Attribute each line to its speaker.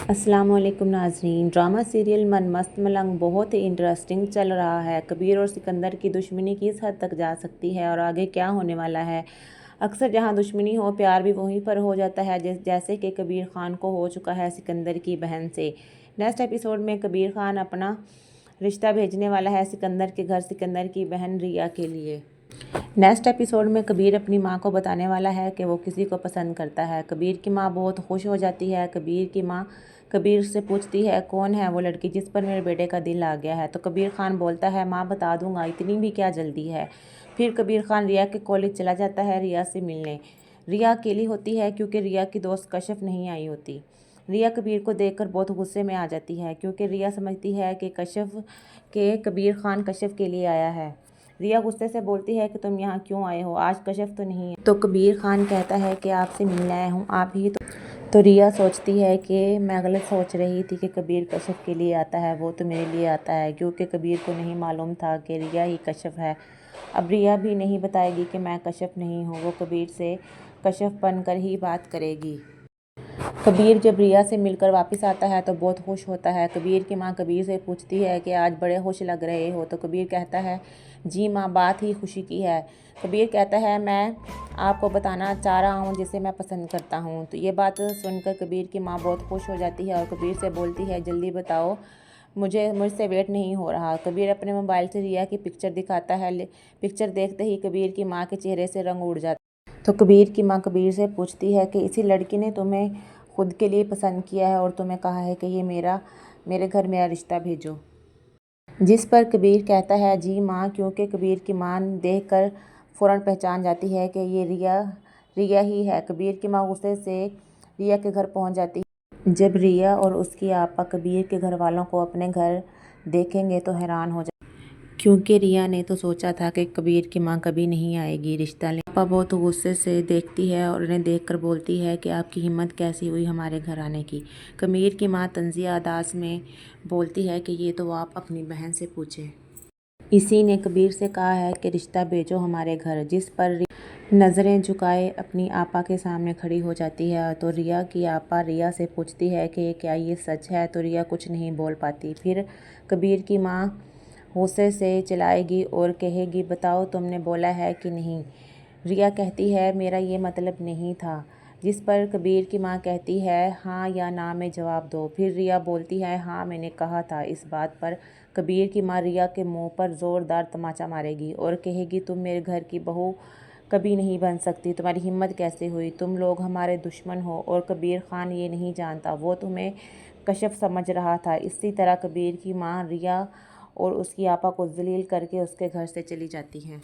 Speaker 1: अस्सलाम वालेकुम नाज़रीन। ड्रामा सीरियल मन मस्त मलंग बहुत ही इंटरेस्टिंग चल रहा है। कबीर और सिकंदर की दुश्मनी किस हद तक जा सकती है और आगे क्या होने वाला है। अक्सर जहां दुश्मनी हो प्यार भी वहीं पर हो जाता है, जैसे कि कबीर खान को हो चुका है सिकंदर की बहन से। नेक्स्ट एपिसोड में कबीर खान अपना रिश्ता भेजने वाला है सिकंदर के घर सिकंदर की बहन रिया के लिए। नेक्स्ट एपिसोड में कबीर अपनी माँ को बताने वाला है कि वो किसी को पसंद करता है। कबीर की माँ बहुत खुश हो जाती है। कबीर की माँ कबीर से पूछती है कौन है वो लड़की जिस पर मेरे बेटे का दिल आ गया है। तो कबीर खान बोलता है माँ बता दूंगा, इतनी भी क्या जल्दी है। फिर कबीर खान रिया के कॉलेज चला जाता है रिया से मिलने। रिया अकेली होती है क्योंकि रिया की दोस्त कश्यप नहीं आई होती। रिया कबीर को देखकर बहुत गुस्से में आ जाती है क्योंकि रिया समझती है कि कबीर खान कश्यप के लिए आया है। रिया गुस्से से बोलती है कि तुम यहाँ क्यों आए हो, आज कश्यप तो नहीं है। तो कबीर खान कहता है कि आपसे मिलने आया हूँ, आप ही तो रिया सोचती है कि मैं गलत सोच रही थी कि कबीर कश्यप के लिए आता है, वो तो मेरे लिए आता है, क्योंकि कबीर को नहीं मालूम था कि रिया ही कश्यप है। अब रिया भी नहीं बताएगी कि मैं कश्यप नहीं हूँ, वो कबीर से कश्यप बनकर ही बात करेगी। कबीर जब रिया से मिलकर वापस आता है तो बहुत खुश होता है। कबीर की माँ कबीर से पूछती है कि आज बड़े खुश लग रहे हो। तो कबीर कहता है जी माँ, बात ही खुशी की है। कबीर कहता है मैं आपको बताना चाह रहा हूँ जिसे मैं पसंद करता हूँ। तो ये बात सुनकर कबीर की माँ बहुत खुश हो जाती है और कबीर से बोलती है जल्दी बताओ, मुझसे वेट नहीं हो रहा। कबीर अपने मोबाइल से रिया की पिक्चर दिखाता है। पिक्चर देखते ही कबीर की माँ के चेहरे से रंग उड़ जाता है। तो कबीर की माँ कबीर से पूछती है कि इसी लड़की ने तुम्हें खुद के लिए पसंद किया है और तुम्हें कहा है कि ये मेरे घर मेरा रिश्ता भेजो। जिस पर कबीर कहता है जी माँ, क्योंकि कबीर की माँ देखकर फ़ौरन पहचान जाती है कि ये रिया ही है। कबीर की माँ गुस्से से रिया के घर पहुंच जाती है। जब रिया और उसकी आपा कबीर के घर वालों को अपने घर देखेंगे तो हैरान हो जाएंगे, क्योंकि रिया ने तो सोचा था कि कबीर की माँ कभी नहीं आएगी रिश्ता ले। पापा बहुत गुस्से से देखती है और उन्हें देखकर बोलती है कि आपकी हिम्मत कैसी हुई हमारे घर आने की। कबीर की माँ तंजिया अदास में बोलती है कि ये तो आप अपनी बहन से पूछें, इसी ने कबीर से कहा है कि रिश्ता भेजो हमारे घर। जिस पर नज़रें झुकाए अपनी आपा के सामने खड़ी हो जाती है। तो रिया की आपा रिया से पूछती है कि क्या ये सच है। तो रिया कुछ नहीं बोल पाती। फिर कबीर की माँ गुस्से से चिल्लाएगी और कहेगी बताओ तुमने बोला है कि नहीं। रिया कहती है मेरा ये मतलब नहीं था। जिस पर कबीर की माँ कहती है हाँ या ना में जवाब दो। फिर रिया बोलती है हाँ मैंने कहा था। इस बात पर कबीर की माँ रिया के मुंह पर ज़ोरदार तमाचा मारेगी और कहेगी तुम मेरे घर की बहू कभी नहीं बन सकती, तुम्हारी हिम्मत कैसे हुई, तुम लोग हमारे दुश्मन हो। और कबीर खान ये नहीं जानता, वो तुम्हें कश्यप समझ रहा था। इसी तरह कबीर की माँ रिया और उसकी आपा को जलील करके उसके घर से चली जाती हैं।